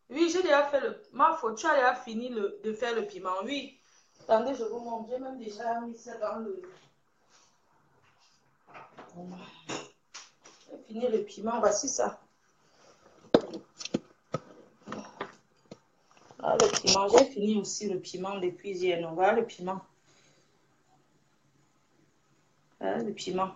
Oui, j'ai déjà fait le. Ma faute, tu as déjà fini de faire le piment. Oui. Attendez, je vous montre. J'ai même déjà mis ça dans le. J'ai fini le piment. Voici ça. Ah, le piment. J'ai fini aussi le piment depuis hier. On va le piment. Ah, le piment.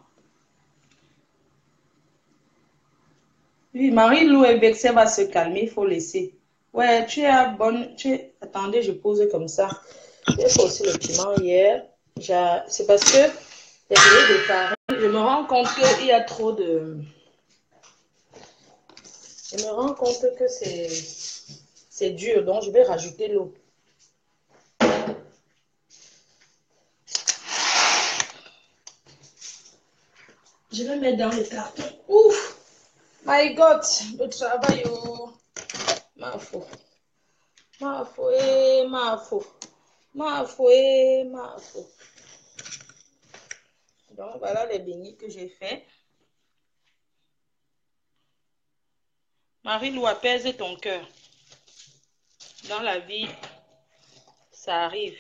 Oui, Marie-Lou et Vexé va se calmer, il faut laisser. Ouais, tu es bonne. Attendez, je pose comme ça. J'ai fait aussi le piment hier. C'est parce que les billets de farine, je me rends compte qu'il y a trop de. Je me rends compte que c'est dur, donc je vais rajouter l'eau. Je vais mettre dans le carton. Ouf! My God! Le travail, oh! Ma foi. Ma foi, ma foi. Ma foi, ma foi. Donc, voilà les beignets que j'ai fait. Marie-Lou, apaise ton cœur. Dans la vie, ça arrive.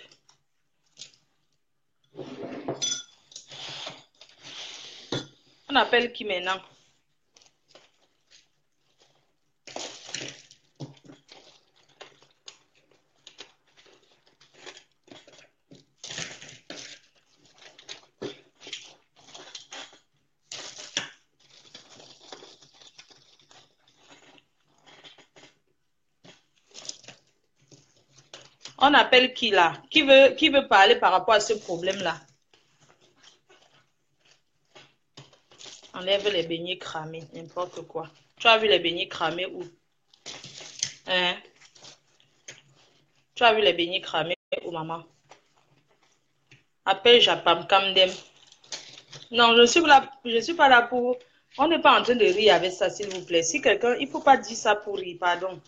On appelle qui maintenant? On appelle qui là? Qui veut parler par rapport à ce problème-là? Enlève les beignets cramés, n'importe quoi. Tu as vu les beignets cramés où? Hein? Tu as vu les beignets cramés où, maman? Appelle Japam Kamdem. Non, je suis pas là pour. On n'est pas en train de rire avec ça, s'il vous plaît. Si quelqu'un, il faut pas dire ça pour rire, pardon.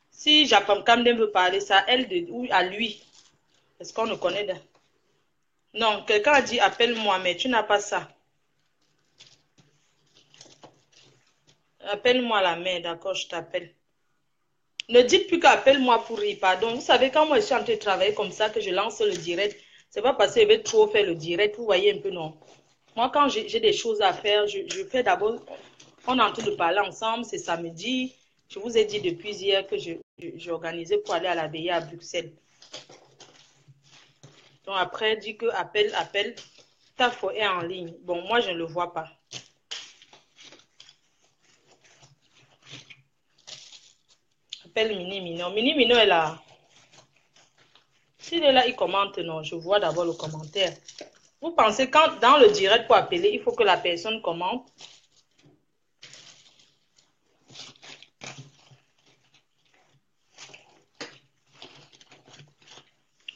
Si Japam Kamdem veut parler, ça elle ou à lui. Est-ce qu'on le connaît? Non, quelqu'un a dit appelle-moi, mais tu n'as pas ça. Appelle-moi la mère, d'accord, je t'appelle. Ne dites plus qu'appelle-moi pour rire, pardon. Vous savez, quand moi je suis en train de travailler comme ça, que je lance le direct, c'est pas parce que je vais trop faire le direct, vous voyez un peu, non. Moi, quand j'ai des choses à faire, je fais d'abord, on est en train de parler ensemble, c'est samedi. Je vous ai dit depuis hier que j'ai organisé pour aller à la veillée à Bruxelles. Donc après, dit que appelle, ta faux est en ligne. Bon, moi, je ne le vois pas. Appelle Mini Mino. Mini Mino est là. S'il est là, il commente, non. Je vois d'abord le commentaire. Vous pensez, quand dans le direct pour appeler, il faut que la personne commente?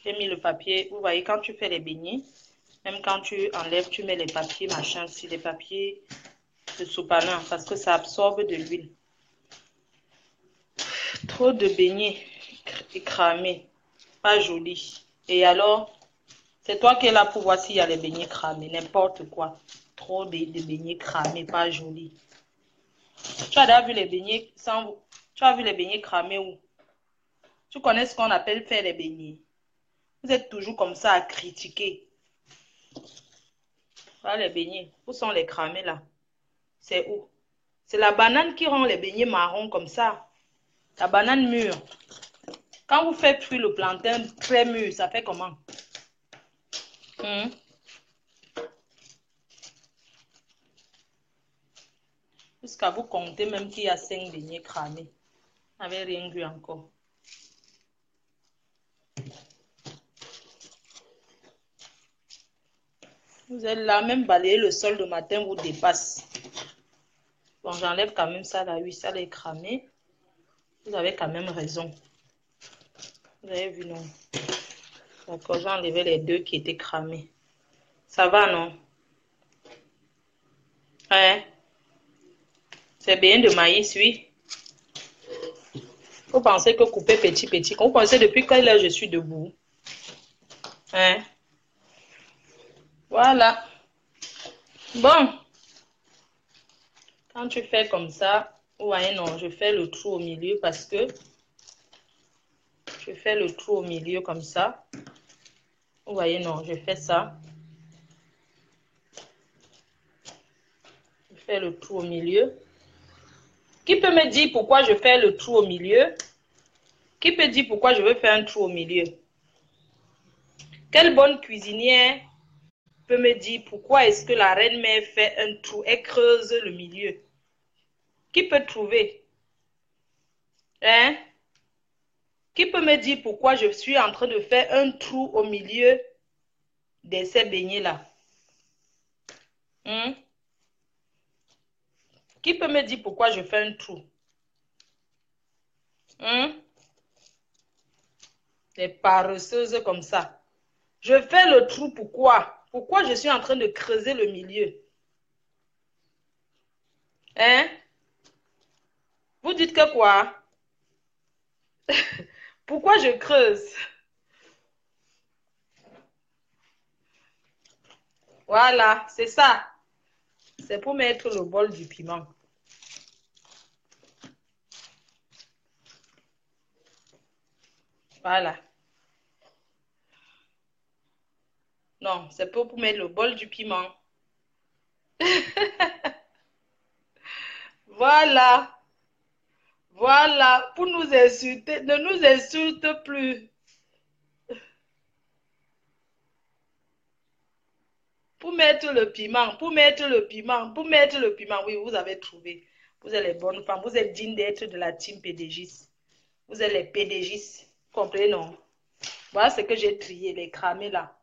J'ai mis le papier. Vous voyez, quand tu fais les beignets, même quand tu enlèves, tu mets les papiers, machin, si les papiers de sopalin, parce que ça absorbe de l'huile. Trop de beignets cramés, pas joli. Et alors, c'est toi qui es là pour voir s'il y a les beignets cramés, n'importe quoi. Trop de beignets cramés, pas joli. Tu as déjà vu les beignets sans... Tu as vu les beignets cramés où? Tu connais ce qu'on appelle faire les beignets. Vous êtes toujours comme ça à critiquer. Voilà les beignets. Où sont les cramés là? C'est où? C'est la banane qui rend les beignets marrons comme ça. La banane mûre. Quand vous faites cuire le plantain très mûr, ça fait comment? Jusqu'à vous compter même qu'il y a 5 beignets cramés. Vous n'avez rien vu encore. Vous êtes là, même balayer le sol le matin vous dépasse. Bon, j'enlève quand même ça là. Oui, ça est cramé. Vous avez quand même raison. Vous avez vu, non? D'accord, j'ai enlevé les 2 qui étaient cramés. Ça va, non? Hein? C'est bien de maïs, oui. Vous pensez que couper petit, petit. Vous pensez depuis quelle heure je suis debout? Hein? Voilà. Bon. Quand tu fais comme ça, ouais, non, je fais le trou au milieu parce que je fais le trou au milieu comme ça. Vous voyez, non, je fais ça. Je fais le trou au milieu. Qui peut me dire pourquoi je fais le trou au milieu? Qui peut dire pourquoi je veux faire un trou au milieu? Quelle bonne cuisinière peut me dire pourquoi est-ce que la reine-mère fait un trou et creuse le milieu? Qui peut trouver? Hein? Qui peut me dire pourquoi je suis en train de faire un trou au milieu de ces beignets-là? Qui peut me dire pourquoi je fais un trou? Les paresseuses comme ça. Je fais le trou, pourquoi? Pourquoi je suis en train de creuser le milieu? Hein? Vous dites que quoi? Pourquoi je creuse? Voilà, c'est ça. C'est pour mettre le bol du piment. Voilà. Non, c'est pour mettre le bol du piment. Voilà. Voilà. Pour nous insulter. Ne nous insulte plus. Pour mettre le piment. Pour mettre le piment. Pour mettre le piment. Oui, vous avez trouvé. Vous êtes les bonnes femmes. Vous êtes dignes d'être de la team PDGis. Vous êtes les PDGis. Comprenez, non? Voilà ce que j'ai trié, les cramés là.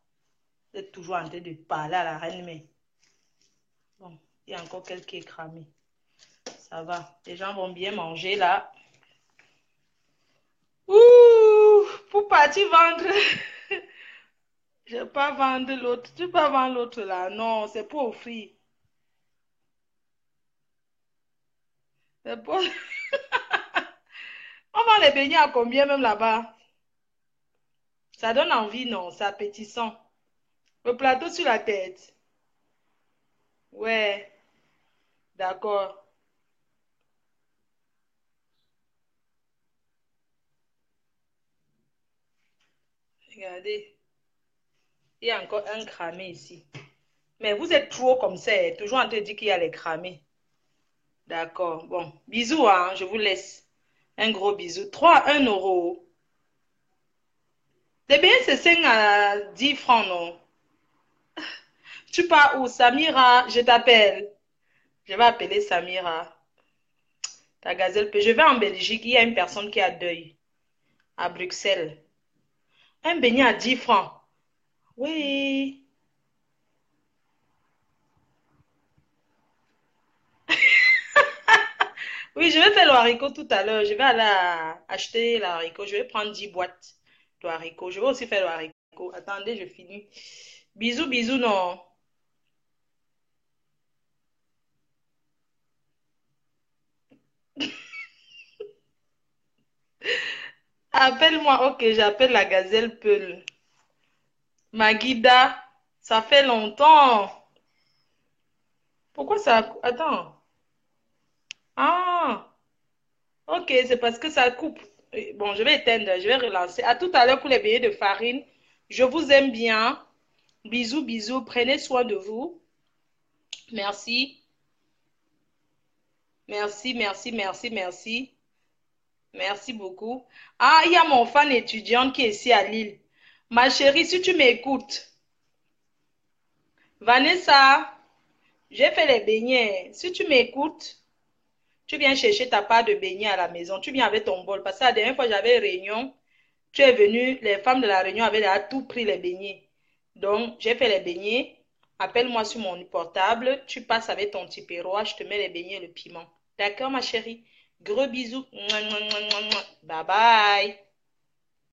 Vous êtes toujours en train de parler à la reine, mais bon, il y a encore quelques est cramé. Ça va. Les gens vont bien manger là. Ouh, pour partir vendre. Je ne vais pas vendre l'autre. Tu peux pas vendre l'autre là. Non, c'est pour offrir. C'est pour... On vend les beignets à combien même là-bas? Ça donne envie, non? C'est appétissant. Le plateau sur la tête. Ouais, d'accord. Regardez. Il y a encore un cramé ici. Mais vous êtes trop comme ça. Toujours en train de dire qu'il y a les cramés. D'accord. Bon. Bisous, hein. Je vous laisse. Un gros bisou. 3 1 euro. Les billets, c'est 5 à 10 francs, non? Tu pars où, Samira? Je t'appelle. Je vais appeler Samira. Ta gazelle peut. Je vais en Belgique. Il y a une personne qui a deuil. À Bruxelles. Un beignet à 10 francs. Oui. Oui, je vais faire le haricot tout à l'heure. Je vais aller acheter le haricot. Je vais prendre 10 boîtes de haricots. Je vais aussi faire le haricot. Attendez, je finis. Bisous, bisous, non. Appelle-moi. Ok, j'appelle la gazelle Peul. Magida, ça fait longtemps. Pourquoi ça... Attends. Ah, ok, c'est parce que ça coupe. Bon, je vais éteindre, je vais relancer. À tout à l'heure pour les billets de farine. Je vous aime bien. Bisous, bisous. Prenez soin de vous. Merci. Merci, merci, merci, merci. Merci beaucoup. Ah, il y a mon fan étudiant qui est ici à Lille. Ma chérie, si tu m'écoutes, Vanessa, j'ai fait les beignets. Si tu m'écoutes, tu viens chercher ta part de beignets à la maison. Tu viens avec ton bol. Parce que la dernière fois, j'avais une réunion. Tu es venu, les femmes de la réunion avaient à tout pris les beignets. Donc, j'ai fait les beignets. Appelle-moi sur mon portable. Tu passes avec ton petit perroir. Je te mets les beignets et le piment. D'accord, ma chérie? Gros bisous. Mouah, mouah, mouah, mouah. Bye bye.